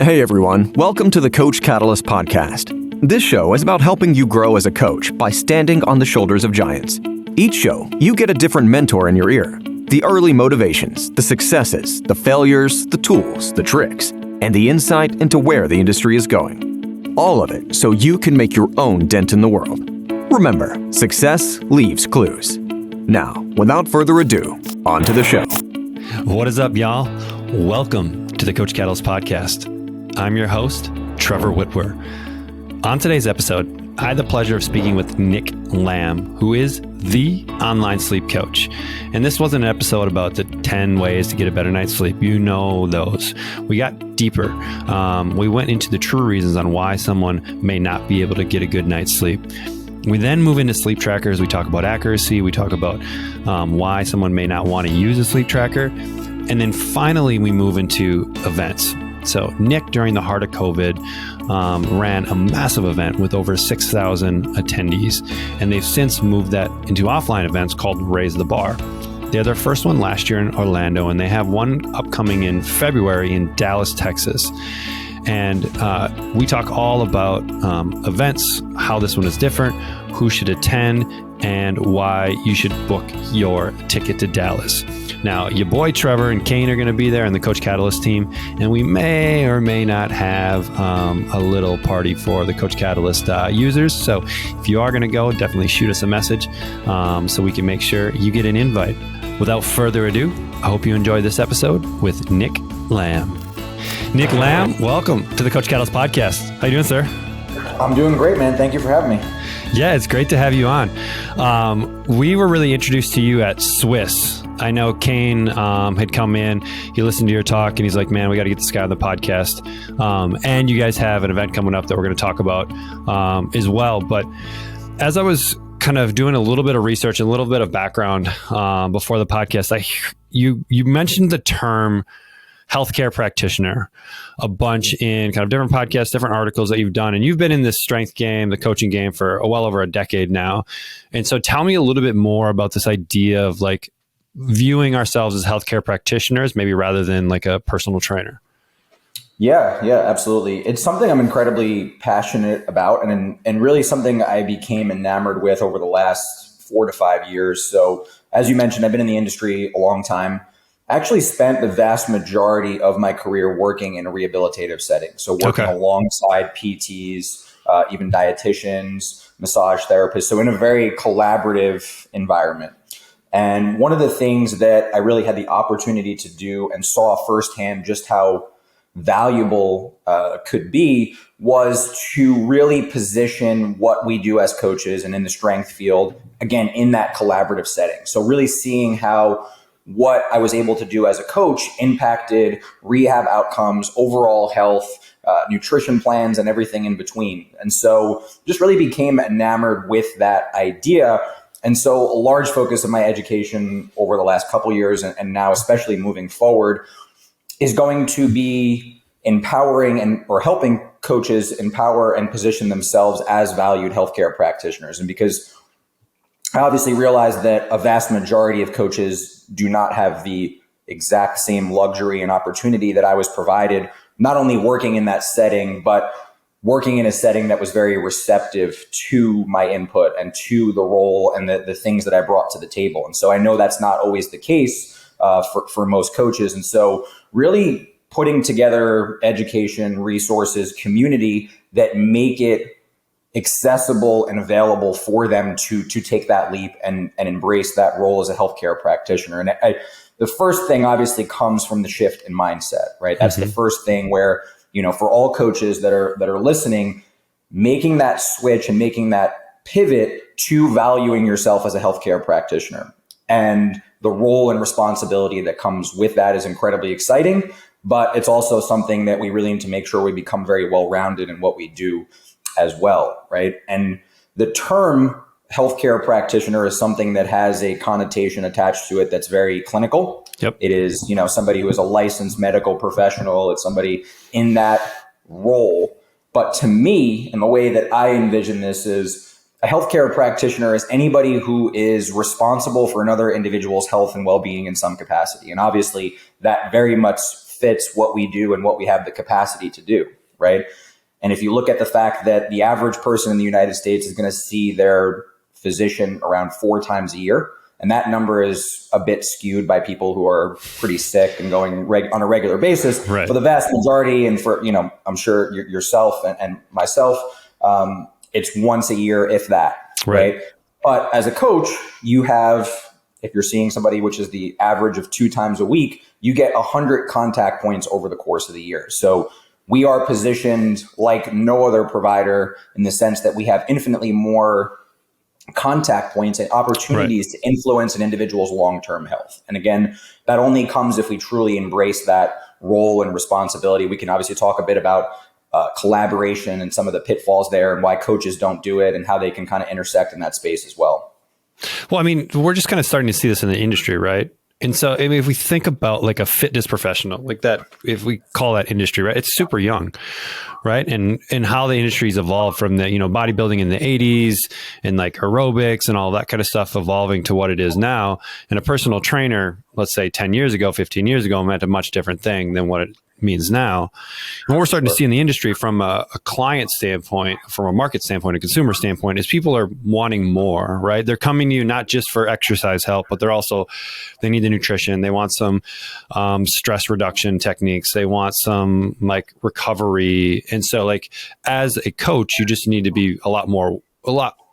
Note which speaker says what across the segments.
Speaker 1: Hey everyone, welcome to the Coach Catalyst podcast. This show is about helping you grow as a coach by standing on the shoulders of giants. Each show, you get a different mentor in your ear. The early motivations, the successes, the failures, the tools, the tricks, and the insight into where the industry is going. All of it so you can make your own dent in the world. Remember, success leaves clues. Now, without further ado, on to the show.
Speaker 2: What is up, y'all? Welcome to the Coach Catalyst podcast. I'm your host, Trevor Wittwer. On today's episode, I had the pleasure of speaking with Nick Lambe, who is the online sleep coach. And this wasn't an episode about the 10 ways to get a better night's sleep. You know those. We got deeper. We went into the true reasons on why someone may not be able to get a good night's sleep. We then move into sleep trackers. We talk about accuracy. We talk about why someone may not want to use a sleep tracker. And then finally, we move into events. So Nick, during the heart of COVID, ran a massive event with over 6,000 attendees. And they've since moved that into offline events called Raise the Bar. They had their first one last year in Orlando, and they have one upcoming in February in Dallas, Texas. And we talk all about events, how this one is different, who should attend, and why you should book your ticket to Dallas. Now, your boy Trevor and Kane are going to be there and the Coach Catalyst team, and we may or may not have a little party for the Coach Catalyst users. So if you are going to go, definitely shoot us a message so we can make sure you get an invite. Without further ado, I hope you enjoy this episode with Nick Lambe. Nick Lambe, welcome to the Coach Catalyst podcast. How you doing, sir?
Speaker 3: I'm doing great, man. Thank you for having me.
Speaker 2: Yeah, it's great to have you on. We were really introduced to you at Swiss. I know Kane had come in, he listened to your talk, and he's like, man, we got to get this guy on the podcast. And you guys have an event coming up that we're going to talk about as well. But as I was kind of doing a little bit of research, a little bit of background before the podcast, you mentioned the term healthcare practitioner a bunch in kind of different podcasts, different articles that you've done. And you've been in this strength game, the coaching game for well over a decade now. And so tell me a little bit more about this idea of like viewing ourselves as healthcare practitioners, maybe rather than like a personal trainer.
Speaker 3: Yeah, absolutely. It's something I'm incredibly passionate about and really something I became enamored with over the last 4 to 5 years. So as you mentioned, I've been in the industry a long time. I actually spent the vast majority of my career working in a rehabilitative setting. So working alongside PTs, even dietitians, massage therapists. So in a very collaborative environment. And one of the things that I really had the opportunity to do and saw firsthand just how valuable could be was to really position what we do as coaches and in the strength field, again, in that collaborative setting. So really seeing how what I was able to do as a coach impacted rehab outcomes, overall health, nutrition plans, and everything in between. And so just really became enamored with that idea. And so a large focus of my education over the last couple of years and now especially moving forward is going to be empowering or helping coaches empower and position themselves as valued healthcare practitioners. And because I obviously realize that a vast majority of coaches do not have the exact same luxury and opportunity that I was provided, not only working in that setting, but working in a setting that was very receptive to my input and to the role and the things that I brought to the table. And so I know that's not always the case for most coaches. And so really putting together education, resources, community that make it accessible and available for them to take that leap and embrace that role as a healthcare practitioner. And the first thing obviously comes from the shift in mindset, right? That's the first thing where, for all coaches that are listening, making that switch and making that pivot to valuing yourself as a healthcare practitioner. And the role and responsibility that comes with that is incredibly exciting, but it's also something that we really need to make sure we become very well-rounded in what we do as well, right? And the term healthcare practitioner is something that has a connotation attached to it that's very clinical.
Speaker 2: Yep.
Speaker 3: It is, somebody who is a licensed medical professional. It's somebody in that role. But to me, and the way that I envision this is a healthcare practitioner is anybody who is responsible for another individual's health and well-being in some capacity. And obviously that very much fits what we do and what we have the capacity to do, right? And if you look at the fact that the average person in the United States is going to see their physician around 4 times a year, and that number is a bit skewed by people who are pretty sick and going on a regular basis.
Speaker 2: Right.
Speaker 3: For the vast majority, and for, I'm sure yourself and myself, it's once a year, if that, right? But as a coach, you have, if you're seeing somebody, which is the average of 2 times a week, you get 100 contact points over the course of the year. So we are positioned like no other provider in the sense that we have infinitely more contact points and opportunities to influence an individual's long-term health. And again, that only comes if we truly embrace that role and responsibility. We can obviously talk a bit about collaboration and some of the pitfalls there and why coaches don't do it and how they can kind of intersect in that space as well.
Speaker 2: Well, I mean, we're just kind of starting to see this in the industry, right? And so, I mean, if we think about like a fitness professional, like that, if we call that industry, right, it's super young, right? And how the industry's evolved from the, bodybuilding in the 80s and like aerobics and all that kind of stuff evolving to what it is now. And a personal trainer, let's say 10 years ago, 15 years ago, meant a much different thing than what it means now. And what we're starting to see in the industry from a client standpoint, from a market standpoint, a consumer standpoint, is people are wanting more, right? They're coming to you not just for exercise help, but they need the nutrition. They want some stress reduction techniques. They want some like recovery. And so like as a coach, you just need to be a lot more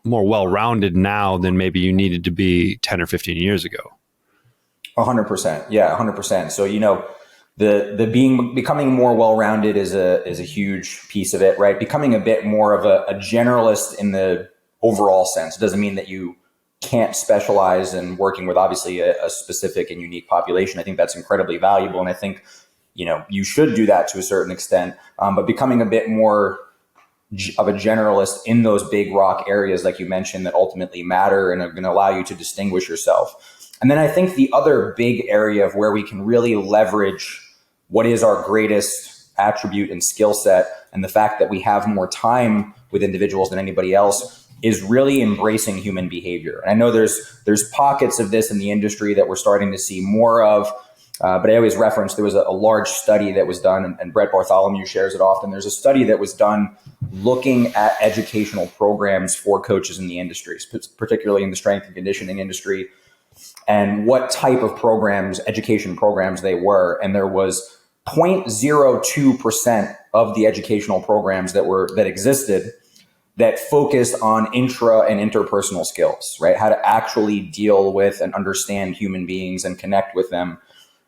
Speaker 2: well-rounded now than maybe you needed to be 10 or 15 years ago.
Speaker 3: 100%. Yeah, 100%. So, the becoming more well-rounded is a huge piece of it, right? Becoming a bit more of a generalist in the overall sense. It doesn't mean that you can't specialize in working with obviously a specific and unique population. I think that's incredibly valuable. And I think, you should do that to a certain extent, but becoming a bit more of a generalist in those big rock areas, like you mentioned, that ultimately matter and are going to allow you to distinguish yourself. And then I think the other big area of where we can really leverage what is our greatest attribute and skill set, and the fact that we have more time with individuals than anybody else, is really embracing human behavior. And I know there's pockets of this in the industry that we're starting to see more of, but I always reference there was a large study that was done, and Brett Bartholomew shares it often. There's a study that was done looking at educational programs for coaches in the industry, particularly in the strength and conditioning industry, and what type of programs, education programs they were. And there was 0.02% of the educational programs that existed that focused on intra and interpersonal skills, right? How to actually deal with and understand human beings and connect with them.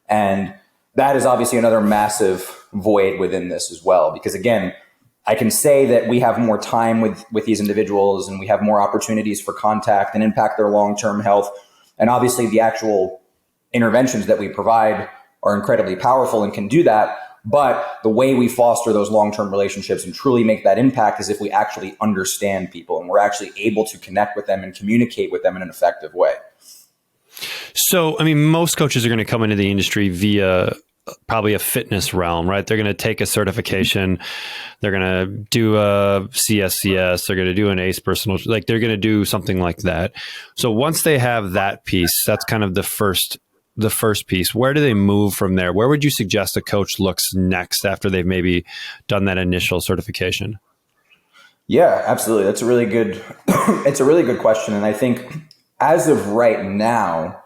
Speaker 3: And that is obviously another massive void within this as well, because again, I can say that we have more time with these individuals and we have more opportunities for contact and impact their long-term health. And obviously the actual interventions that we provide are incredibly powerful and can do that. But the way we foster those long-term relationships and truly make that impact is if we actually understand people and we're actually able to connect with them and communicate with them in an effective way.
Speaker 2: So, I mean, most coaches are going to come into the industry via probably a fitness realm, right? They're going to take a certification. They're going to do a CSCS. They're going to do an ACE personal, like they're going to do something like that. So once they have that piece, that's kind of the first piece. Where do they move from there? Where would you suggest a coach looks next after they've maybe done that initial certification?
Speaker 3: Yeah, absolutely. That's a really good, it's a really good question. And I think as of right now,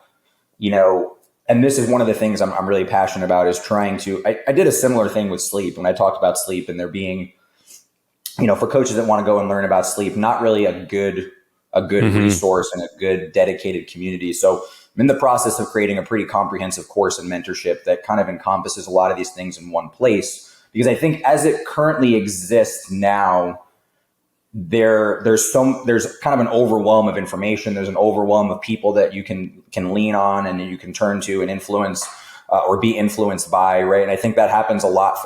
Speaker 3: and this is one of the things I'm really passionate about, is trying to, I did a similar thing with sleep when I talked about sleep, and there being, for coaches that want to go and learn about sleep, not really a good resource and a good dedicated community. So I'm in the process of creating a pretty comprehensive course and mentorship that kind of encompasses a lot of these things in one place, because I think as it currently exists now, there's kind of an overwhelm of information. There's an overwhelm of people that you can lean on and you can turn to and influence or be influenced by, right? And I think that happens a lot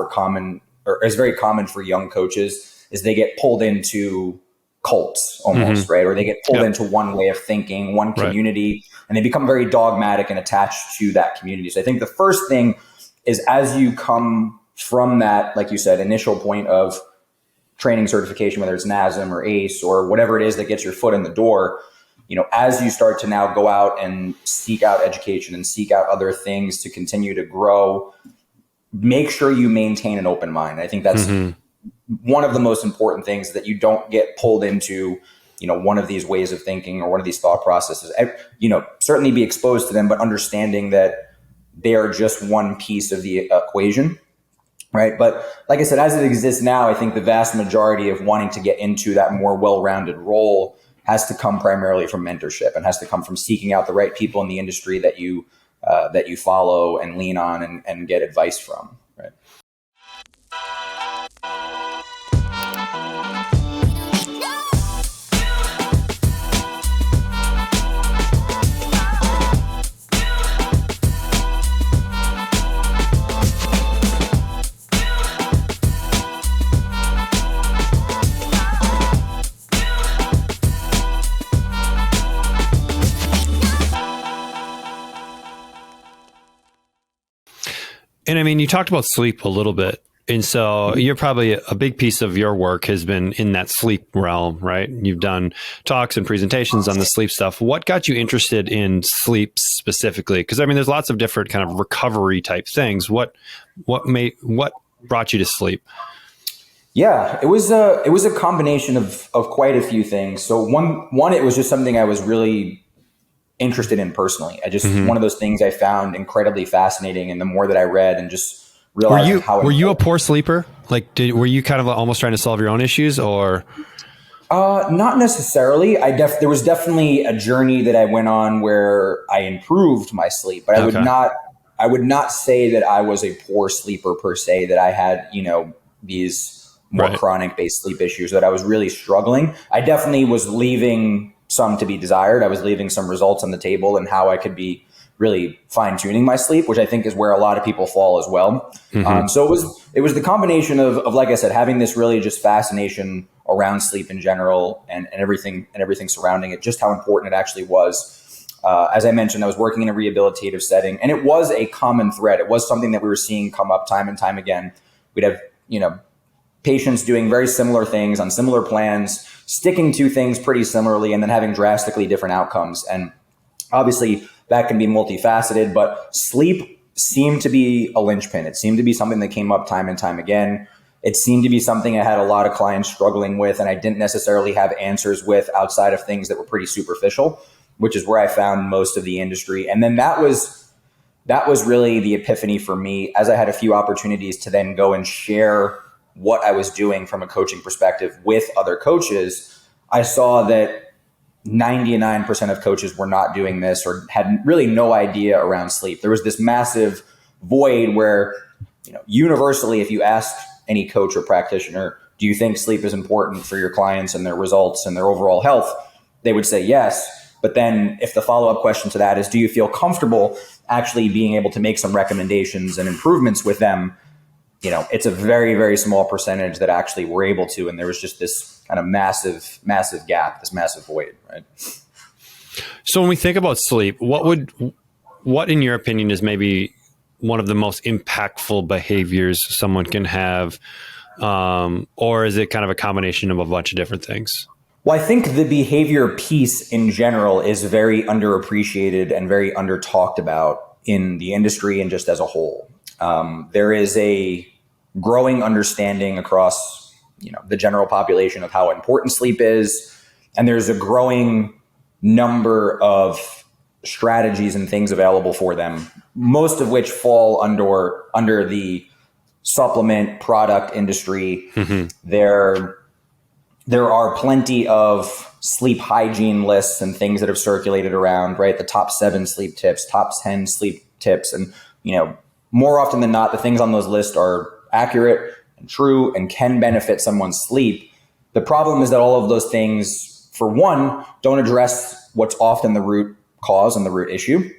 Speaker 3: is very common for young coaches, is they get pulled into cults almost, right? Or they get pulled into one way of thinking, one community, and they become very dogmatic and attached to that community. So I think the first thing is, as you come from that, like you said, initial point of training certification, whether it's NASM or ACE or whatever it is that gets your foot in the door, as you start to now go out and seek out education and seek out other things to continue to grow, make sure you maintain an open mind. I think that's one of the most important things, that you don't get pulled into, one of these ways of thinking or one of these thought processes. Certainly be exposed to them, but understanding that they are just one piece of the equation, right? But like I said, as it exists now, I think the vast majority of wanting to get into that more well-rounded role has to come primarily from mentorship, and has to come from seeking out the right people in the industry that you follow and lean on and get advice from, right?
Speaker 2: And I mean, you talked about sleep a little bit. And so you're probably a big piece of your work has been in that sleep realm, right? You've done talks and presentations on the sleep stuff. What got you interested in sleep specifically? Because I mean, there's lots of different kind of recovery type things. What brought you to sleep?
Speaker 3: Yeah, it was a combination of quite a few things. So one, it was just something I was really interested in personally. I just, one of those things I found incredibly fascinating. And the more that I read and just realized
Speaker 2: were you a poor sleeper? Like, were you kind of almost trying to solve your own issues, or?
Speaker 3: Not necessarily. There was definitely a journey that I went on where I improved my sleep, but I would not say that I was a poor sleeper per se, that I had, these more chronic based sleep issues, that I was really struggling. I definitely was leaving some to be desired. I was leaving some results on the table, and how I could be really fine tuning my sleep, which I think is where a lot of people fall as well. So it was the combination of, like I said, having this really just fascination around sleep in general and everything surrounding it, just how important it actually was. As I mentioned, I was working in a rehabilitative setting, and it was a common thread. It was something that we were seeing come up time and time again. We'd have, patients doing very similar things on similar plans, sticking to things pretty similarly, and then having drastically different outcomes. And obviously that can be multifaceted, but sleep seemed to be a linchpin. It seemed to be something that came up time and time again. It seemed to be something I had a lot of clients struggling with, and I didn't necessarily have answers with outside of things that were pretty superficial, which is where I found most of the industry. And then that was really the epiphany for me, as I had a few opportunities to then go and share what I was doing from a coaching perspective with other coaches. I saw that 99% of coaches were not doing this, or had really no idea around sleep. There was this massive void where, universally, if you asked any coach or practitioner, do you think sleep is important for your clients and their results and their overall health? They would say yes. But then if the follow-up question to that is, do you feel comfortable actually being able to make some recommendations and improvements with them? It's a very, very small percentage that actually were able to. And there was just this kind of massive, massive gap, this massive void, right?
Speaker 2: So when we think about sleep, what in your opinion is maybe one of the most impactful behaviors someone can have? Or is it kind of a combination of a bunch of different things?
Speaker 3: Well, I think the behavior piece in general is very underappreciated and very under talked about in the industry and just as a whole. There is a growing understanding across, the general population of how important sleep is. And there's a growing number of strategies and things available for them, most of which fall under the supplement product industry. There are plenty of sleep hygiene lists and things that have circulated around, right? The top 7 sleep tips, top 10 sleep tips. And, more often than not, the things on those lists are accurate and true and can benefit someone's sleep. The problem is that all of those things, for one, don't address what's often the root cause and the root issue.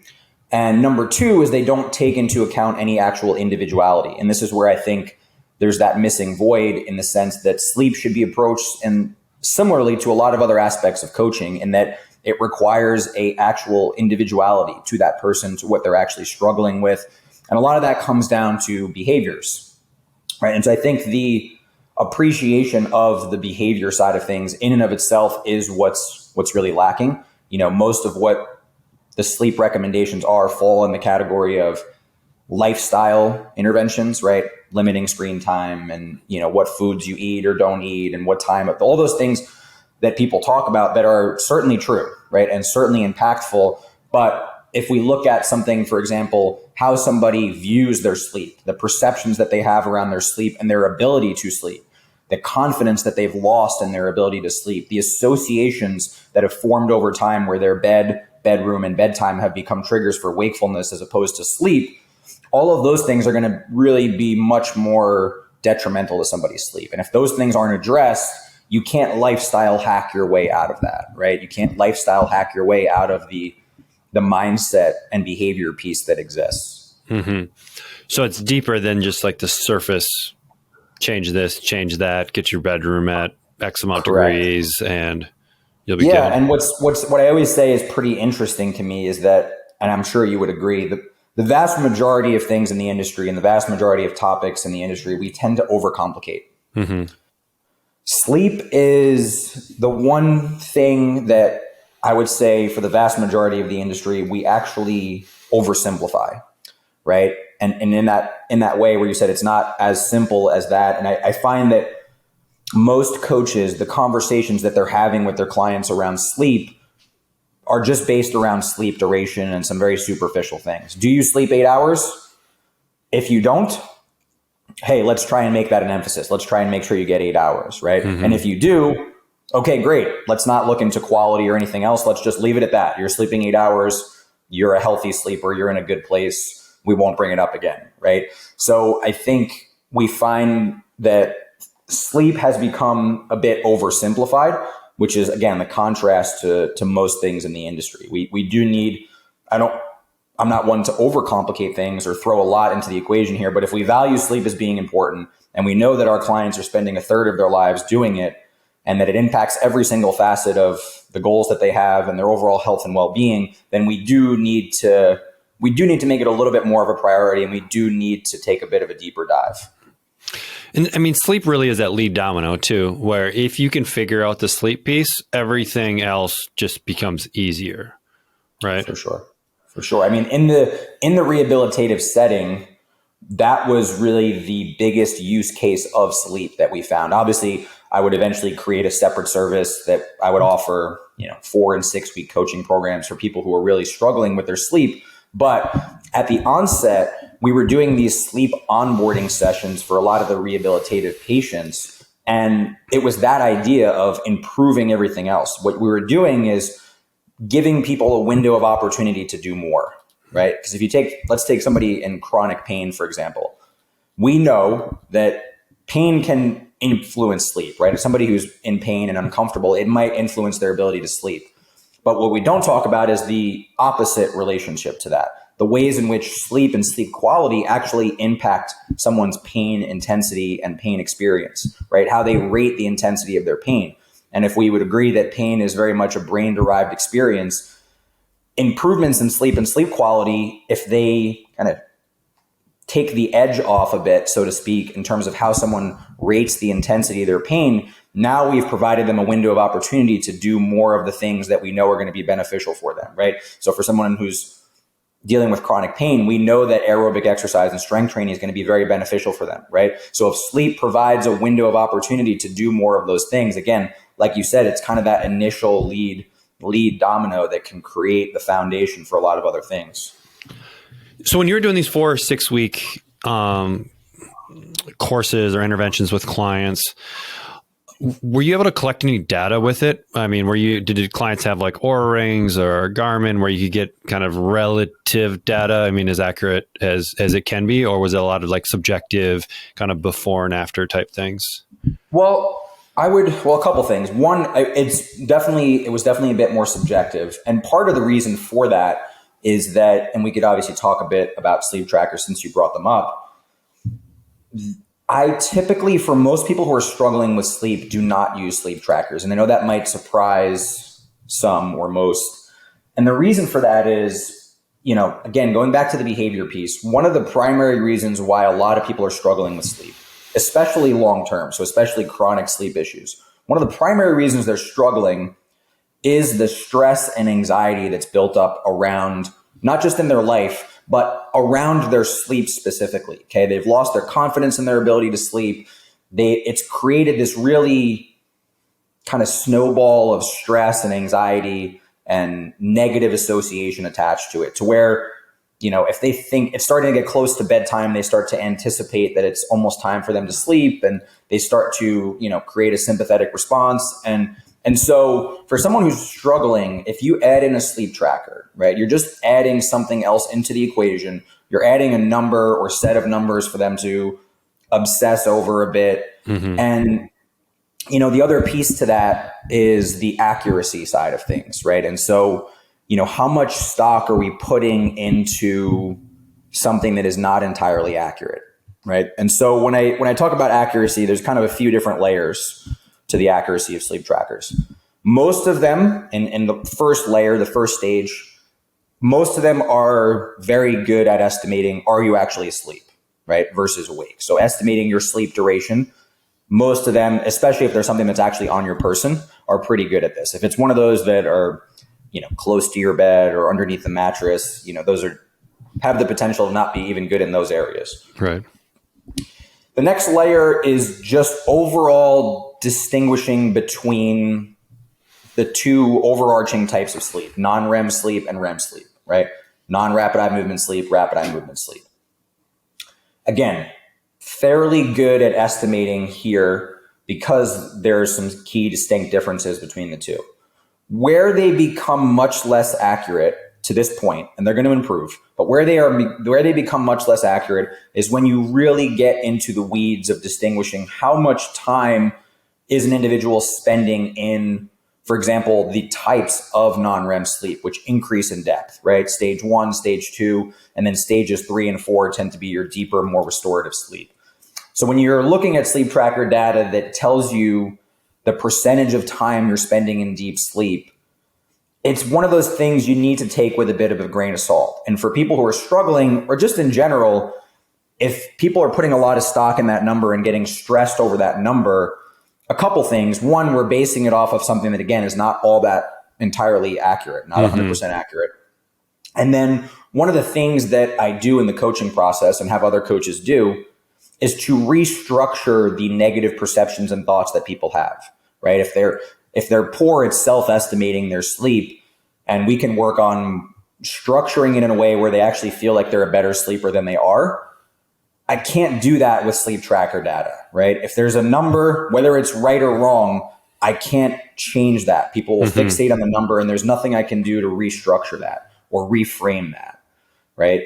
Speaker 3: And number two is they don't take into account any actual individuality. And this is where I think there's that missing void, in the sense that sleep should be approached and similarly to a lot of other aspects of coaching, in that it requires a actual individuality to that person, to what they're actually struggling with. And a lot of that comes down to behaviors, right? And so I think the appreciation of the behavior side of things in and of itself is what's really lacking. Most of what the sleep recommendations fall in the category of lifestyle interventions, right? Limiting screen time and, what foods you eat or don't eat and what time, all those things that people talk about that are certainly true, right? And certainly impactful. But if we look at something, for example, how somebody views their sleep, the perceptions that they have around their sleep and their ability to sleep, the confidence that they've lost in their ability to sleep, the associations that have formed over time where their bedroom, and bedtime have become triggers for wakefulness as opposed to sleep, all of those things are going to really be much more detrimental to somebody's sleep. And if those things aren't addressed, you can't lifestyle hack your way out of that, right? You can't lifestyle hack your way out of the mindset and behavior piece that exists.
Speaker 2: Mm-hmm. So it's deeper than just like the surface, change this, change that, get your bedroom at X amount degrees and you'll be good.
Speaker 3: And what I always say is pretty interesting to me is that, and I'm sure you would agree, the vast majority of things in the industry and the vast majority of topics in the industry, we tend to overcomplicate.
Speaker 2: Mm-hmm.
Speaker 3: Sleep is the one thing that I would say for the vast majority of the industry, we actually oversimplify, right? And in that way where you said it's not as simple as that. And I find that most coaches, the conversations that they're having with their clients around sleep are just based around sleep duration and some very superficial things. Do you sleep 8 hours? If you don't, hey, let's try and make that an emphasis. Let's try and make sure you get 8 hours, right? Mm-hmm. And if you do, okay, great. Let's not look into quality or anything else. Let's just leave it at that. You're sleeping 8 hours. You're a healthy sleeper. You're in a good place. We won't bring it up again, right? So I think we find that sleep has become a bit oversimplified, which is, again, the contrast to most things in the industry. We do need, I'm not one to overcomplicate things or throw a lot into the equation here, but if we value sleep as being important and we know that our clients are spending a third of their lives doing it and that it impacts every single facet of the goals that they have and their overall health and well-being, then we do need to make it a little bit more of a priority, and we do need to take a bit of a deeper dive.
Speaker 2: And I mean, sleep really is that lead domino too, where if you can figure out the sleep piece, everything else just becomes easier, right?
Speaker 3: For sure. I mean, in the rehabilitative setting, that was really the biggest use case of sleep that we found. Obviously, I would eventually create a separate service that I would offer, 4 and 6 week coaching programs for people who are really struggling with their sleep. But at the onset, we were doing these sleep onboarding sessions for a lot of the rehabilitative patients. And it was that idea of improving everything else. What we were doing is giving people a window of opportunity to do more, right? Because if let's take somebody in chronic pain, for example. We know that pain can influence sleep, right? If somebody who's in pain and uncomfortable, it might influence their ability to sleep. But what we don't talk about is the opposite relationship to that. The ways in which sleep and sleep quality actually impact someone's pain intensity and pain experience, right? How they rate the intensity of their pain. And if we would agree that pain is very much a brain-derived experience, improvements in sleep and sleep quality, if they kind of take the edge off a bit, so to speak, in terms of how someone rates the intensity of their pain, now we've provided them a window of opportunity to do more of the things that we know are going to be beneficial for them, right? So for someone who's dealing with chronic pain, we know that aerobic exercise and strength training is going to be very beneficial for them, right? So if sleep provides a window of opportunity to do more of those things, again, like you said, it's kind of that initial lead domino that can create the foundation for a lot of other things.
Speaker 2: So when you were doing these 4 or 6 week courses or interventions with clients, were you able to collect any data with it? I mean, did clients have like Oura rings or Garmin where you could get kind of relative data? I mean, as accurate as it can be, or was it a lot of like subjective kind of before and after type things?
Speaker 3: Well, a couple things. One, it was definitely a bit more subjective. And part of the reason for that is that, and we could obviously talk a bit about sleep trackers since you brought them up. I typically, for most people who are struggling with sleep, do not use sleep trackers. And I know that might surprise some or most. And the reason for that is, again, going back to the behavior piece, one of the primary reasons why a lot of people are struggling with sleep, especially long-term, so especially chronic sleep issues, one of the primary reasons they're struggling is the stress and anxiety that's built up around, not just in their life, but around their sleep specifically. Okay. They've lost their confidence in their ability to sleep. It's created this really kind of snowball of stress and anxiety and negative association attached to it, to where, if they think it's starting to get close to bedtime, they start to anticipate that it's almost time for them to sleep, and they start to, create a sympathetic response. And so for someone who's struggling, if you add in a sleep tracker, right, you're just adding something else into the equation. You're adding a number or set of numbers for them to obsess over a bit. Mm-hmm. And, the other piece to that is the accuracy side of things, right? And so, how much stock are we putting into something that is not entirely accurate, right? And so when I talk about accuracy, there's kind of a few different layers to the accuracy of sleep trackers. Most of them, in the first layer, the first stage, most of them are very good at estimating, are you actually asleep, right, versus awake. So estimating your sleep duration, most of them, especially if there's something that's actually on your person, are pretty good at this. If it's one of those that are, close to your bed or underneath the mattress, those have the potential to not be even good in those areas.
Speaker 2: Right.
Speaker 3: The next layer is just overall distinguishing between the two overarching types of sleep, non-REM sleep and REM sleep, right? Non-rapid eye movement sleep, rapid eye movement sleep. Again, fairly good at estimating here because there are some key distinct differences between the two. Where they become much less accurate to this point, and they're going to improve, but where they become much less accurate is when you really get into the weeds of distinguishing how much time is an individual spending in, for example, the types of non-REM sleep, which increase in depth, right? Stage 1, stage 2, and then stages 3 and 4 tend to be your deeper, more restorative sleep. So when you're looking at sleep tracker data that tells you the percentage of time you're spending in deep sleep, it's one of those things you need to take with a bit of a grain of salt. And for people who are struggling, or just in general, if people are putting a lot of stock in that number and getting stressed over that number, a couple things. One, we're basing it off of something that, again, is not all that entirely accurate, not 100% accurate. And then one of the things that I do in the coaching process and have other coaches do is to restructure the negative perceptions and thoughts that people have, right? If they're poor at self-estimating their sleep, and we can work on structuring it in a way where they actually feel like they're a better sleeper than they are, I can't do that with sleep tracker data, right? If there's a number, whether it's right or wrong, I can't change that. People will fixate on the number, and there's nothing I can do to restructure that or reframe that, right?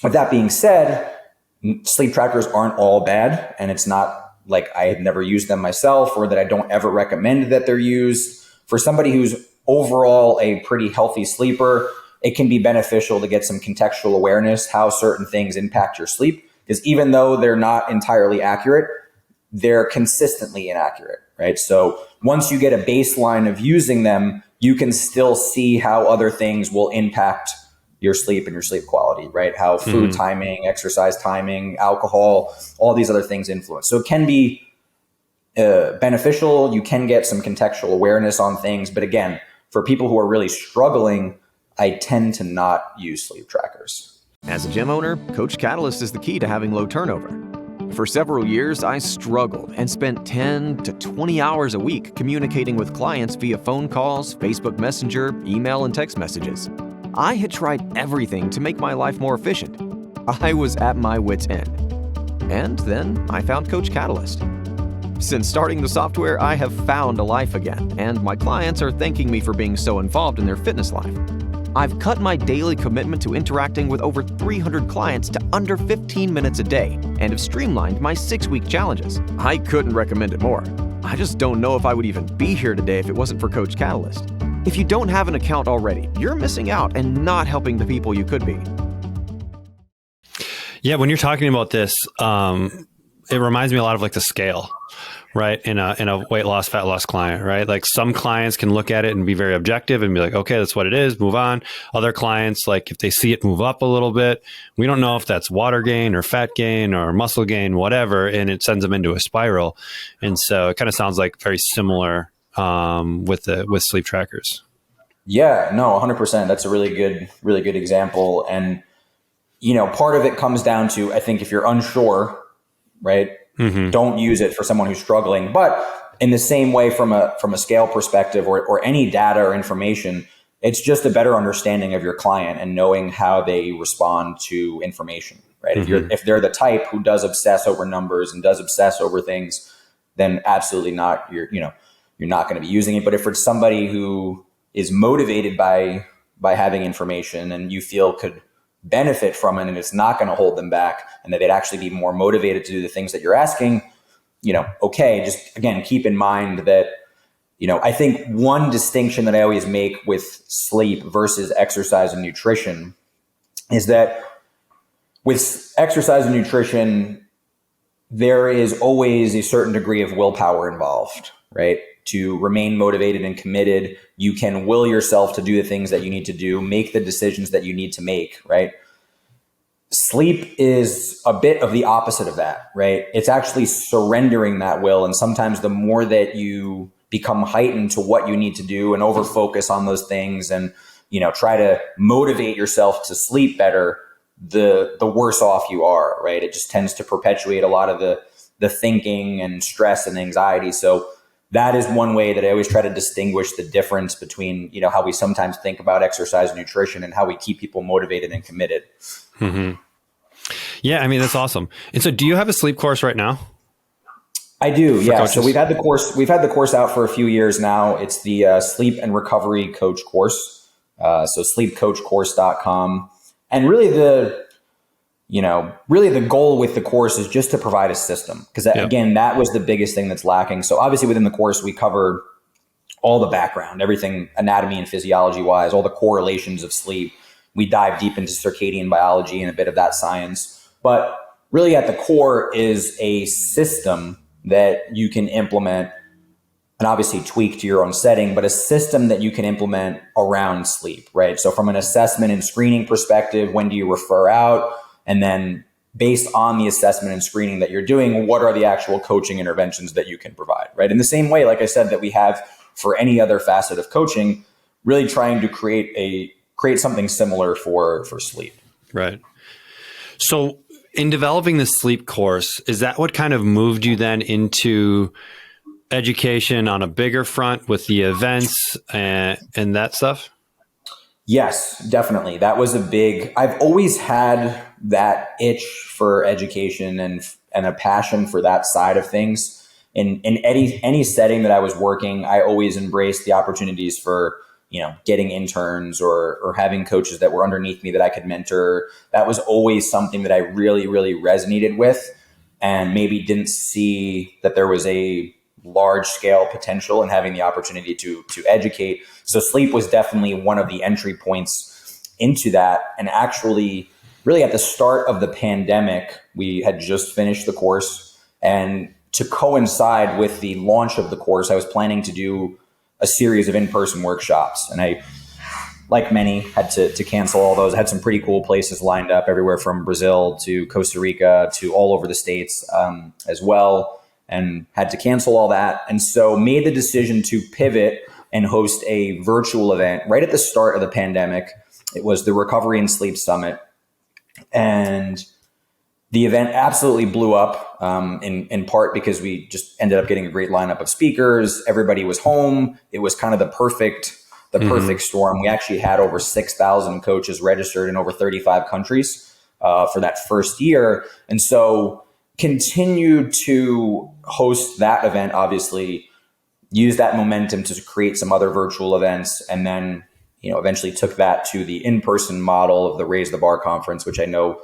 Speaker 3: With that being said, sleep trackers aren't all bad, and it's not like I have never used them myself or that I don't ever recommend that they're used. For somebody who's overall a pretty healthy sleeper, it can be beneficial to get some contextual awareness, how certain things impact your sleep, because even though they're not entirely accurate, they're consistently inaccurate, right? So once you get a baseline of using them, you can still see how other things will impact your sleep and your sleep quality, right? How food timing, exercise timing, alcohol, all these other things influence. So it can be beneficial. You can get some contextual awareness on things. But again, for people who are really struggling, I tend to not use sleep trackers.
Speaker 1: As a gym owner, Coach Catalyst is the key to having low turnover. For several years, I struggled and spent 10 to 20 hours a week communicating with clients via phone calls, Facebook Messenger, email, and text messages. I had tried everything to make my life more efficient. I was at my wit's end. And then I found Coach Catalyst. Since starting the software, I have found a life again, and my clients are thanking me for being so involved in their fitness life. I've cut my daily commitment to interacting with over 300 clients to under 15 minutes a day and have streamlined my 6-week challenges. I couldn't recommend it more. I just don't know if I would even be here today if it wasn't for Coach Catalyst. If you don't have an account already, you're missing out and not helping the people you could be.
Speaker 2: Yeah, when you're talking about this, it reminds me a lot of like the scale, right? In a weight loss, fat loss client, right? Like some clients can look at it and be very objective and be like, okay, that's what it is, move on. Other clients, like if they see it move up a little bit, we don't know if that's water gain or fat gain or muscle gain, whatever, and it sends them into a spiral. And so it kind of sounds like very similar with sleep trackers.
Speaker 3: Yeah, no, 100%. That's a really good example. And, part of it comes down to, I think if you're unsure, right, don't use it for someone who's struggling. But in the same way, from a scale perspective or any data or information, it's just a better understanding of your client and knowing how they respond to information, right? If they're the type who does obsess over numbers and does obsess over things, then absolutely not. You're not going to be using it. But if it's somebody who is motivated by having information and you feel could benefit from it, and it's not going to hold them back, and that they'd actually be more motivated to do the things that you're asking, okay, just again, keep in mind that, I think one distinction that I always make with sleep versus exercise and nutrition is that with exercise and nutrition, there is always a certain degree of willpower involved, right? To remain motivated and committed, you can will yourself to do the things that you need to do, make the decisions that you need to make, right? Sleep is a bit of the opposite of that, right? It's actually surrendering that will. And sometimes the more that you become heightened to what you need to do and over focus on those things and, try to motivate yourself to sleep better, the worse off you are, right? It just tends to perpetuate a lot of the thinking and stress and anxiety. So that is one way that I always try to distinguish the difference between, how we sometimes think about exercise and nutrition and how we keep people motivated and committed.
Speaker 2: Mm-hmm. Yeah, I mean, that's awesome. And so do you have a sleep course right now?
Speaker 3: I do, yeah.
Speaker 2: Coaches?
Speaker 3: So we've had the course out for a few years now. It's the Sleep and Recovery Coach course. So sleepcoachcourse.com. And really the goal with the course is just to provide a system. Because again, that was the biggest thing that's lacking. So obviously within the course, we cover all the background, everything anatomy and physiology wise, all the correlations of sleep. We dive deep into circadian biology and a bit of that science. But really at the core is a system that you can implement and obviously tweak to your own setting, but a system that you can implement around sleep, right? So from an assessment and screening perspective, when do you refer out? And then based on the assessment and screening that you're doing, what are the actual coaching interventions that you can provide, right? In the same way, like I said, that we have for any other facet of coaching, really trying to create something similar for sleep.
Speaker 2: Right. So in developing the sleep course, is that what kind of moved you then into education on a bigger front with the events and that stuff?
Speaker 3: Yes, definitely. That was I've always had that itch for education and a passion for that side of things. In any setting that I was working, I always embraced the opportunities for, getting interns or having coaches that were underneath me that I could mentor. That was always something that I really, really resonated with and maybe didn't see that there was a large scale potential in having the opportunity to educate. So sleep was definitely one of the entry points into that. And actually, really at the start of the pandemic, we had just finished the course. And to coincide with the launch of the course, I was planning to do a series of in-person workshops. And I, like many, had to cancel all those. I had some pretty cool places lined up everywhere from Brazil to Costa Rica to all over the States as well. And had to cancel all that. And so made the decision to pivot and host a virtual event right at the start of the pandemic. It was the Recovery and Sleep Summit. And the event absolutely blew up in part because we just ended up getting a great lineup of speakers. Everybody was home. It was kind of the perfect storm. We actually had over 6,000 coaches registered in over 35 countries for that first year. And so continued to host that event, obviously, use that momentum to create some other virtual events, and then, eventually took that to the in-person model of the Raise the Bar conference, which I know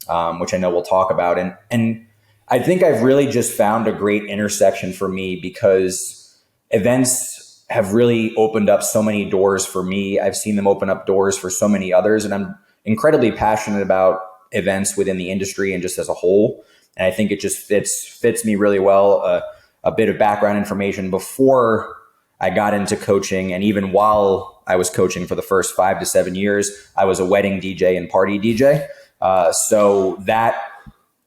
Speaker 3: we'll talk about. And I think I've really just found a great intersection for me because events have really opened up so many doors for me. I've seen them open up doors for so many others, and I'm incredibly passionate about events within the industry and just as a whole. And I think it just fits me really well. A bit of background information before I got into coaching, and even while I was coaching for the first 5 to 7 years, I was a wedding DJ and party DJ. So that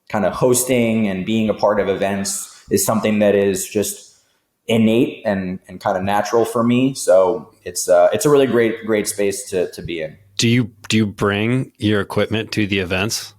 Speaker 3: kind of hosting and being a part of events is something that is just innate and kind of natural for me. So it's a really great space to be in.
Speaker 2: Do you bring your equipment to the events?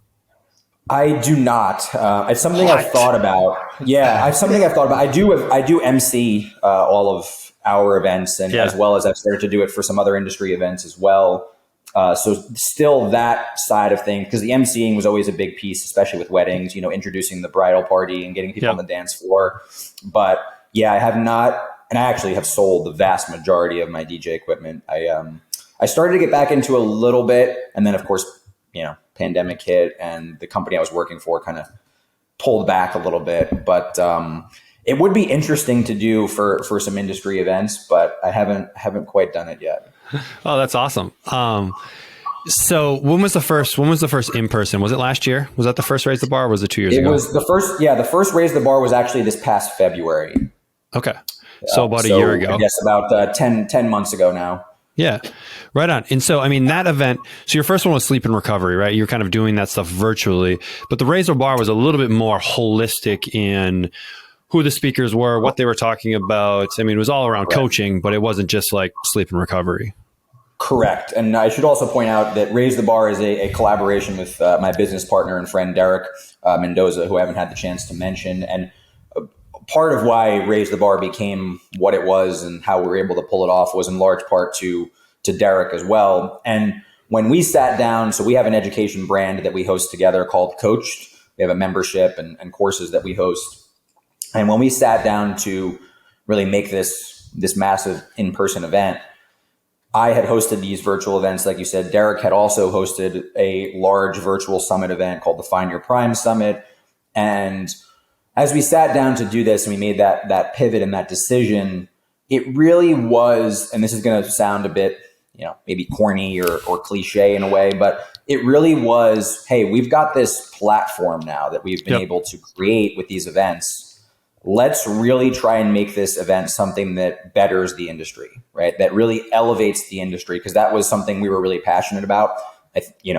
Speaker 3: I do not. It's something I've thought about. Yeah, it's something I've thought about. I do MC all of our events, and as well as I've started to do it for some other industry events as well. So still that side of things, because the MCing was always a big piece, especially with weddings, introducing the bridal party and getting people on the dance floor. But yeah, I have not, and I actually have sold the vast majority of my DJ equipment. I started to get back into a little bit, and then of course, pandemic hit, and the company I was working for kind of pulled back a little bit. But it would be interesting to do for some industry events, but I haven't quite done it yet.
Speaker 2: Oh, that's awesome. So when was the first in-person? Was it last year? Was that the first Raise the Bar, or was it 2 years ago?
Speaker 3: It was the first Raise the Bar was actually this past February.
Speaker 2: Okay. So about a year ago.
Speaker 3: I guess about 10 months ago now.
Speaker 2: Yeah, right on. And so, that event, so your first one was sleep and recovery, right? You're kind of doing that stuff virtually, but the Raise the Bar was a little bit more holistic in who the speakers were, what they were talking about. It was all around coaching, but it wasn't just like sleep and recovery. Correct.
Speaker 3: And I should also point out that Raise the Bar is a collaboration with my business partner and friend, Derrek Mendoza, who I haven't had the chance to mention. And part of why Raise the Bar became what it was and how we were able to pull it off was in large part to Derrek as well. And when we sat down, so we have an education brand that we host together called Coached. We have a membership and courses that we host. And when we sat down to really make this massive in-person event, I had hosted these virtual events. Like you said, Derrek had also hosted a large virtual summit event called the Find Your Prime Summit. And as we sat down to do this and we made that pivot and that decision, it really was, and this is going to sound a bit, maybe corny or cliche in a way, but it really was, hey, we've got this platform now that we've been able to create with these events. Let's really try and make this event something that betters the industry, right? That really elevates the industry, because that was something we were really passionate about.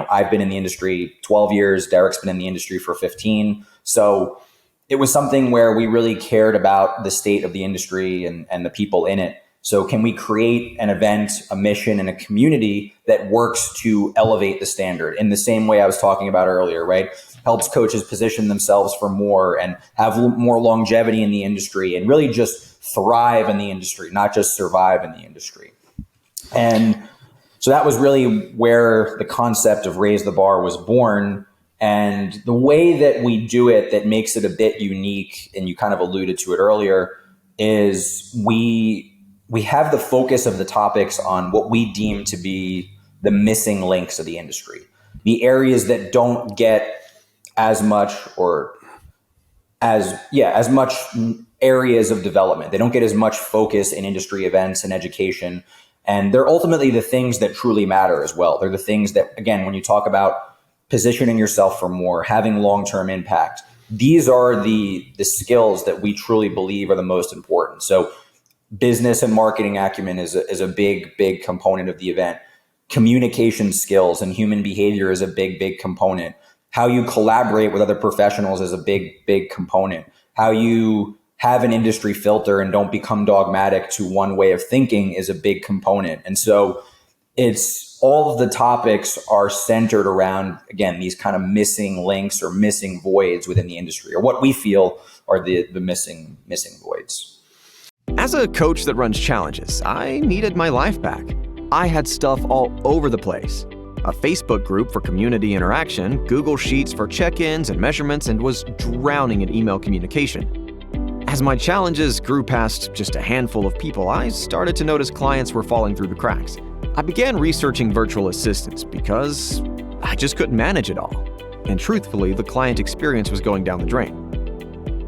Speaker 3: I've been in the industry 12 years. Derrek's been in the industry for 15. So it was something where we really cared about the state of the industry and the people in it. So can we create an event, a mission, and a community that works to elevate the standard in the same way I was talking about earlier, right? Helps coaches position themselves for more and have more longevity in the industry and really just thrive in the industry, not just survive in the industry. And so that was really where the concept of Raise the Bar was born. And the way that we do it that makes it a bit unique, and you kind of alluded to it earlier, is we have the focus of the topics on what we deem to be the missing links of the industry, the areas that don't get as much areas of development. They don't get as much focus in industry events and education. And they're ultimately the things that truly matter as well. They're the things that, again, when you talk about positioning yourself for more, having long-term impact, these are the skills that we truly believe are the most important. So business and marketing acumen is a big component of the event. Communication skills and human behavior is a big component. How you collaborate with other professionals is a big component. How you have an industry filter and don't become dogmatic to one way of thinking is a big component. And so it's all of the topics are centered around, again, these kind of missing links or missing voids within the industry, or what we feel are the missing voids.
Speaker 1: As a coach that runs challenges, I needed my life back. I had stuff all over the place. A Facebook group for community interaction, Google Sheets for check-ins and measurements, and was drowning in email communication. As my challenges grew past just a handful of people, I started to notice clients were falling through the cracks. I began researching virtual assistants because I just couldn't manage it all. And truthfully, the client experience was going down the drain.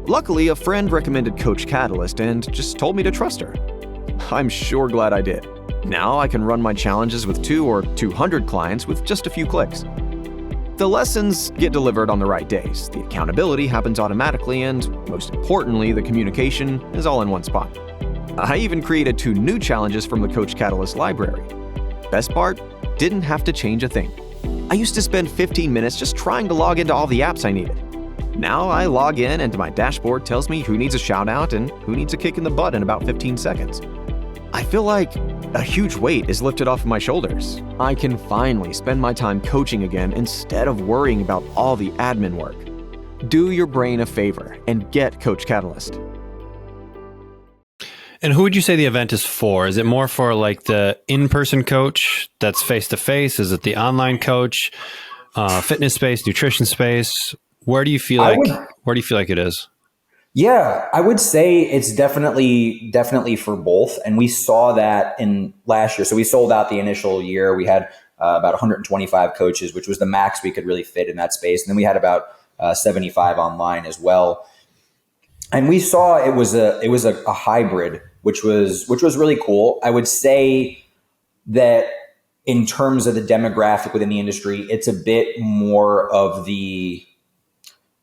Speaker 1: Luckily, a friend recommended Coach Catalyst and just told me to trust her. I'm sure glad I did. Now I can run my challenges with 2 or 200 clients with just a few clicks. The lessons get delivered on the right days, the accountability happens automatically, and most importantly, the communication is all in one spot. I even created 2 new challenges from the Coach Catalyst library. Best part, didn't have to change a thing. I used to spend 15 minutes just trying to log into all the apps I needed. Now I log in and my dashboard tells me who needs a shout out and who needs a kick in the butt in about 15 seconds. I feel like a huge weight is lifted off of my shoulders. I can finally spend my time coaching again instead of worrying about all the admin work. Do your brain a favor and get Coach Catalyst.
Speaker 2: And who would you say the event is for? Is it more for like the in-person coach that's face-to-face? Is it the online coach, fitness space, nutrition space? Where do you feel like it is?
Speaker 3: Yeah, I would say it's definitely for both. And we saw that in last year. So we sold out the initial year. We had about 125 coaches, which was the max we could really fit in that space. And then we had about 75 online as well. And we saw it was a hybrid, which was really cool. I would say that in terms of the demographic within the industry, it's a bit more of the,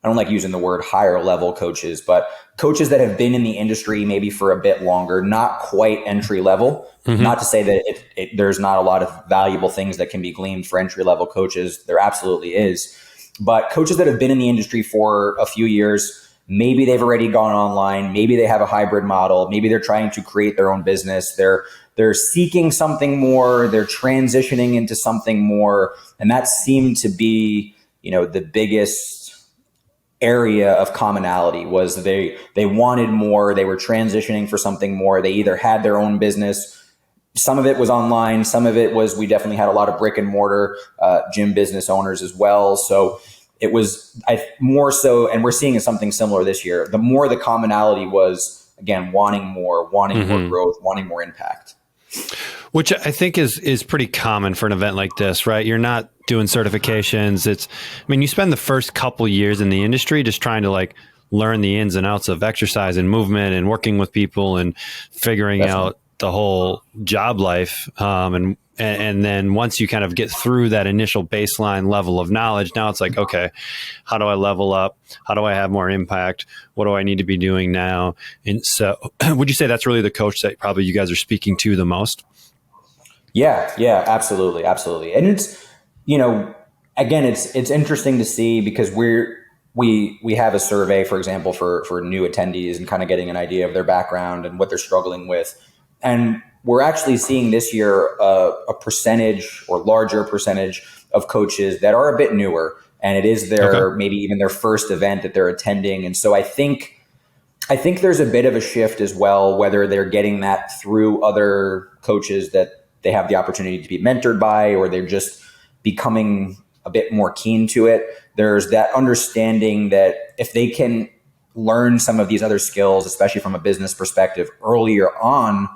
Speaker 3: I don't like using the word higher level coaches, but coaches that have been in the industry maybe for a bit longer, not quite entry level. Mm-hmm. Not to say that there's not a lot of valuable things that can be gleaned for entry level coaches. There absolutely is. But coaches that have been in the industry for a few years, maybe they've already gone online. Maybe they have a hybrid model. Maybe they're trying to create their own business. They're seeking something more. They're transitioning into something more. And that seemed to be, the biggest area of commonality was they wanted more. They were transitioning for something more. They either had their own business. Some of it was online. Some of it was, we definitely had a lot of brick and mortar gym business owners as well. So it was more so, and we're seeing something similar this year. The more the commonality was, again, wanting more growth, wanting more impact.
Speaker 2: Which I think is pretty common for an event like this, right? You're not doing certifications. You spend the first couple years in the industry just trying to learn the ins and outs of exercise and movement and working with people and figuring out the whole job life. And then once you kind of get through that initial baseline level of knowledge, now it's like, okay, how do I level up? How do I have more impact? What do I need to be doing now? And so would you say that's really the coach that probably you guys are speaking to the most?
Speaker 3: Yeah, absolutely. Absolutely. And it's, again, it's interesting to see because we have a survey, for example, for new attendees and kind of getting an idea of their background and what they're struggling with. And we're actually seeing this year a percentage or larger percentage of coaches that are a bit newer, and it is their maybe even their first event that they're attending. And so I think there's a bit of a shift as well, whether they're getting that through other coaches that they have the opportunity to be mentored by, or they're just becoming a bit more keen to it. There's that understanding that if they can learn some of these other skills, especially from a business perspective earlier on,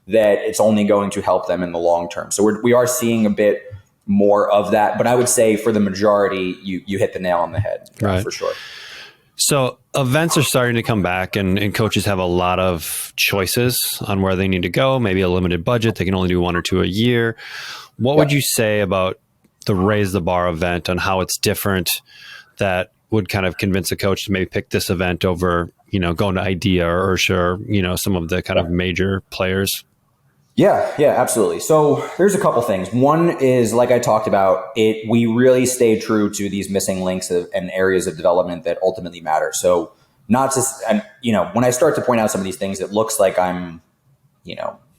Speaker 3: that it's only going to help them in the long term. So we are seeing a bit more of that, but I would say for the majority, you hit the nail on the head, right? For sure.
Speaker 2: So events are starting to come back and coaches have a lot of choices on where they need to go, maybe a limited budget. They can only do 1 or 2 a year. What would you say about the Raise the Bar event on how it's different that would kind of convince a coach to maybe pick this event over, going to IDEA or Ursha, some of the kind of major players?
Speaker 3: Yeah, absolutely. So there's a couple things. One is, like I talked about, we really stay true to these missing links and areas of development that ultimately matter. So not just, and when I start to point out some of these things, it looks like I'm,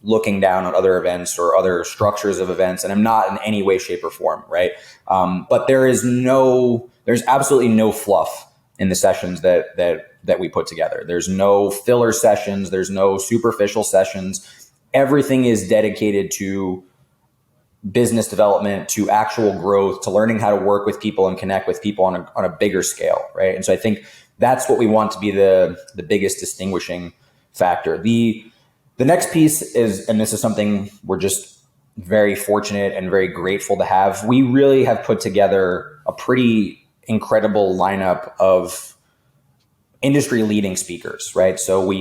Speaker 3: looking down on other events or other structures of events, and I'm not in any way, shape, or form, right? But there's absolutely no fluff in the sessions that we put together. There's no filler sessions. There's no superficial sessions. Everything is dedicated to business development, to actual growth, to learning how to work with people and connect with people on a bigger scale, right? And so I think that's what we want to be the biggest distinguishing factor. The next piece is, and this is something we're just very fortunate and very grateful to have, we really have put together a pretty incredible lineup of industry leading speakers, right? So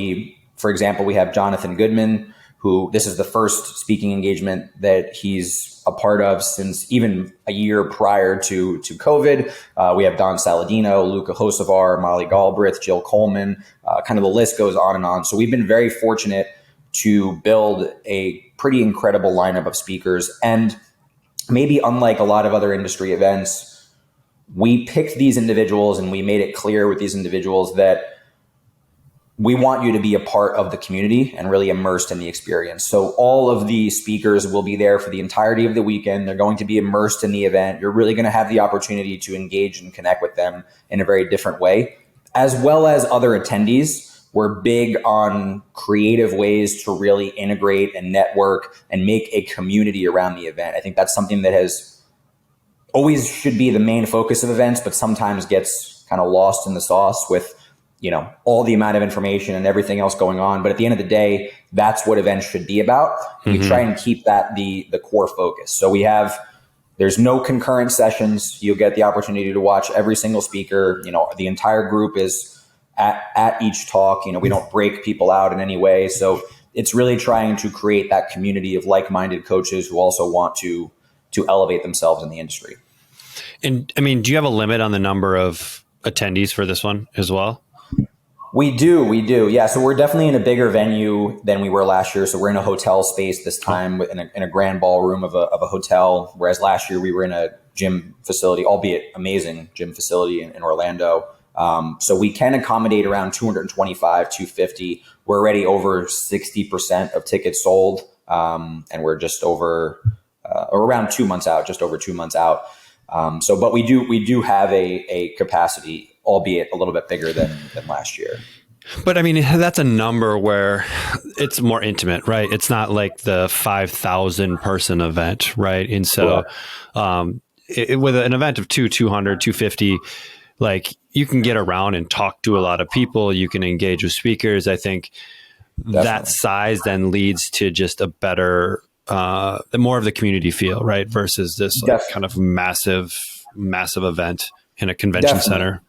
Speaker 3: for example, we have Jonathan Goodman, who this is the first speaking engagement that he's a part of since even a year prior to COVID. We have Don Saladino, Luca Hocevar, Molly Galbraith, Jill Coleman, kind of the list goes on and on. So we've been very fortunate to build a pretty incredible lineup of speakers. And maybe unlike a lot of other industry events, we picked these individuals and we made it clear with these individuals that we want you to be a part of the community and really immersed in the experience. So all of the speakers will be there for the entirety of the weekend. They're going to be immersed in the event. You're really going to have the opportunity to engage and connect with them in a very different way, as well as other attendees. We're big on creative ways to really integrate and network and make a community around the event. I think that's something that has always should be the main focus of events, but sometimes gets kind of lost in the sauce with, all the amount of information and everything else going on. But at the end of the day, that's what events should be about. We try and keep that the core focus. So there's no concurrent sessions. You'll get the opportunity to watch every single speaker. The entire group is at each talk. We don't break people out in any way. So it's really trying to create that community of like-minded coaches who also want to elevate themselves in the industry.
Speaker 2: And I mean, do you have a limit on the number of attendees for this one as well?
Speaker 3: We do. Yeah. So we're definitely in a bigger venue than we were last year. So we're in a hotel space this time in a grand ballroom of a hotel. Whereas last year we were in a gym facility, albeit amazing gym facility in Orlando. So we can accommodate around 225, 250. We're already over 60% of tickets sold. And we're just over, or around 2 months out, just over 2 months out. But we do have a capacity, albeit a little bit bigger than last year.
Speaker 2: But I mean, that's a number where it's more intimate, right? It's not like the 5,000 person event, right? And so, with an event of 200, 250, like you can get around and talk to a lot of people. You can engage with speakers. I think that size then leads to just a better, more of the community feel, right? Versus this kind of massive event in a convention center.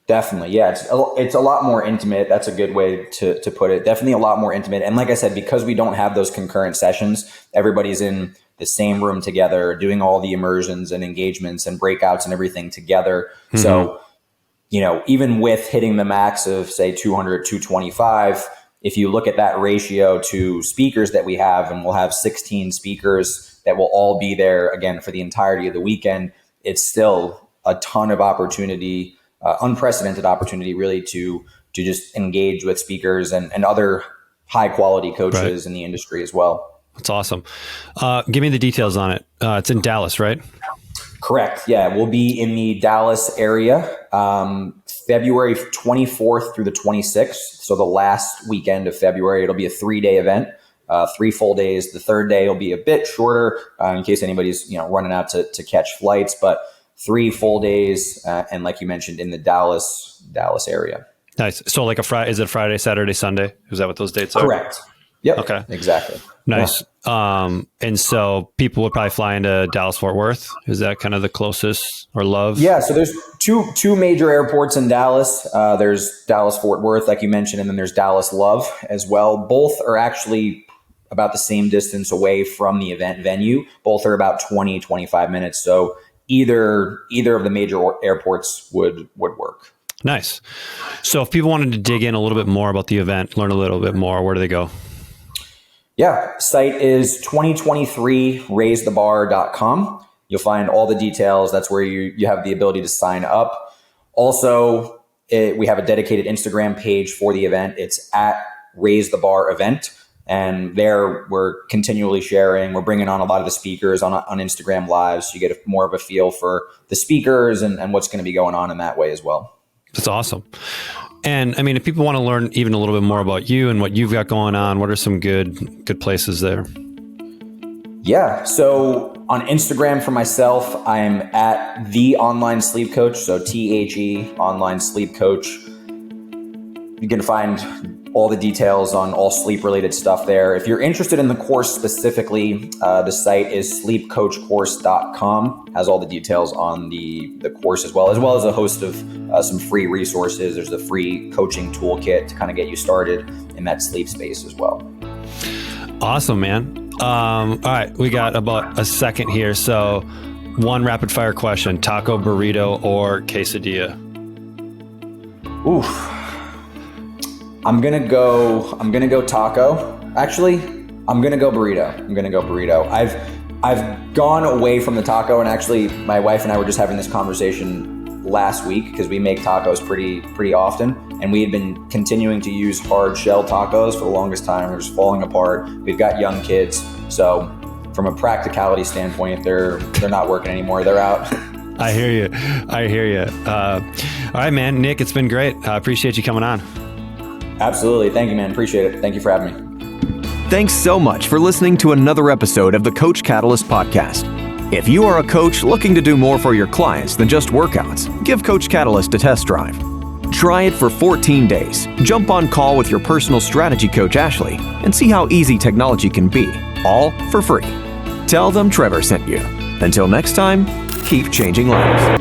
Speaker 3: Definitely. Yeah. It's a lot more intimate. That's a good way to put it. Definitely a lot more intimate. And like I said, because we don't have those concurrent sessions, everybody's in the same room together, doing all the immersions and engagements and breakouts and everything together. Mm-hmm. So, even with hitting the max of say 200, 225, if you look at that ratio to speakers that we have, and we'll have 16 speakers that will all be there again for the entirety of the weekend, it's still a ton of opportunity, unprecedented opportunity really to just engage with speakers and other high quality coaches in the industry as well.
Speaker 2: That's awesome. Give me the details on it. It's in Dallas, right?
Speaker 3: Correct. Yeah. We'll be in the Dallas area, February 24th through the 26th. So the last weekend of February, it'll be a 3-day event, 3 full days. The third day will be a bit shorter in case anybody's, running out to catch flights, but 3 full days. And like you mentioned, in the Dallas area.
Speaker 2: Nice. So like is it Friday, Saturday, Sunday? Is that what those dates are?
Speaker 3: Correct. Yep.
Speaker 2: Okay.
Speaker 3: Exactly.
Speaker 2: Nice. Yeah. And so people would probably fly into Dallas, Fort Worth. Is that kind of the closest, or Love?
Speaker 3: Yeah. So there's two major airports in Dallas. There's Dallas, Fort Worth, like you mentioned, and then there's Dallas Love as well. Both are actually about the same distance away from the event venue. Both are about 20, 25 minutes. So either of the major airports would work.
Speaker 2: Nice. So if people wanted to dig in a little bit more about the event, learn a little bit more, where do they go?
Speaker 3: Yeah, site is 2023raisethebar.com. You'll find all the details. That's where you have the ability to sign up. Also, we have a dedicated Instagram page for the event. It's at Raise the Bar Event. And there we're continually sharing. We're bringing on a lot of the speakers on Instagram Live. So you get more of a feel for the speakers and what's going to be going on in that way as well.
Speaker 2: That's awesome. And I mean, if people want to learn even a little bit more about you and what you've got going on, what are some good places there?
Speaker 3: Yeah. So on Instagram for myself, I'm at The Online Sleep Coach. So THE Online Sleep Coach. You can find all the details on all sleep related stuff there. If you're interested in the course specifically, the site is sleepcoachcourse.com, has all the details on the course as well as a host of some free resources. There's the free coaching toolkit to kind of get you started in that sleep space as well.
Speaker 2: Awesome, man. All right, we got about a second here. So one rapid fire question: taco, burrito, or quesadilla?
Speaker 3: Oof. I'm gonna go taco. Actually, I'm gonna go burrito. I've gone away from the taco, and actually my wife and I were just having this conversation last week because we make tacos pretty often, and we had been continuing to use hard shell tacos for the longest time. They're just falling apart. We've got young kids, so from a practicality standpoint, they're not working anymore. They're out.
Speaker 2: I hear you. All right, man. Nick, it's been great. I appreciate you coming on.
Speaker 3: Absolutely. Thank you, man. Appreciate it. Thank you for having me.
Speaker 1: Thanks so much for listening to another episode of the Coach Catalyst podcast. If you are a coach looking to do more for your clients than just workouts, give Coach Catalyst a test drive. Try it for 14 days. Jump on call with your personal strategy coach, Ashley, and see how easy technology can be, all for free. Tell them Trevor sent you. Until next time, keep changing lives.